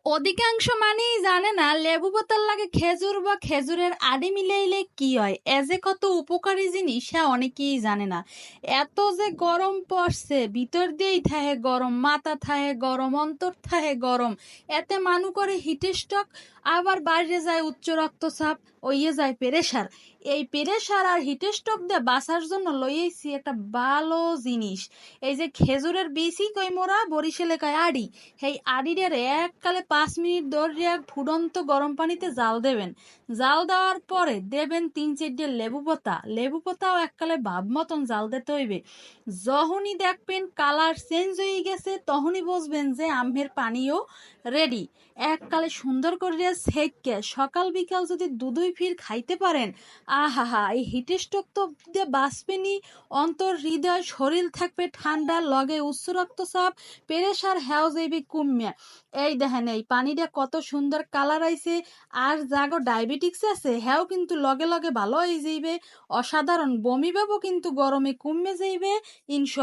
অধিকাংশ মানুষই জানে না লেবু পাতার লাগে খেজুর বা খেজুরের আড়ি মিলাইলে কি হয়। এ যে কত উপকারী জিনিস সে অনেকেই জানে না। এত যে গরম পড়ছে, ভিতর দিয়েই থাহে গরম, মাথা থাহে গরম, অন্তর থাহে গরম। এতে মানু করে হিটস্ট্রোক, আবার বাইরে যায় উচ্চ রক্তচাপ, ওইয়ে যায় প্রেসার। এই প্রেসার আর হিটস্ট্রোক দিয়ে বাঁচার জন্য লইয়েছি একটা ভালো জিনিস। এই যে খেজুরের বেশি কই মোরা বরিশালে কয় আড়ি। সেই আড়িটারে এককালে 5 মিনিট ধরে ফুটন্ত গরম পানিতে জাল দেবেন। জাল দেওয়ার পরে দেবেন 3-4 লেবু পাতা। লেবু পাতাও এককালে ভাব মতন জাল দিতে হইবে। যখনই দেখবেন কালার চেঞ্জ হয়ে গেছে তখনই বুঝবেন যে আমের পানিও রেডি। এককালে সুন্দর করে সেকে সকাল বিকাল যদি দুধই ফির খাইতে পারেন, আহা এই হিটস্ট্রোক তো দিয়ে বাঁচবেনই। অন্তর হৃদয় শরীর থাকবে ঠান্ডা, লগে উচ্চ রক্তচাপ প্রেসার হ্যাও যাইবে কমিয়া। এই দেখেন এই পানিটা কত সুন্দর কালার আইছে। আর যাগো ডায়াবেটিক্স আছে হ্যাও কিন্তু লগে লগে ভালো হয়ে যাইবে। অসাধারণ বমি ভাবও কিন্তু গরমে কমে যাইবে ইনশাআল্লাহ।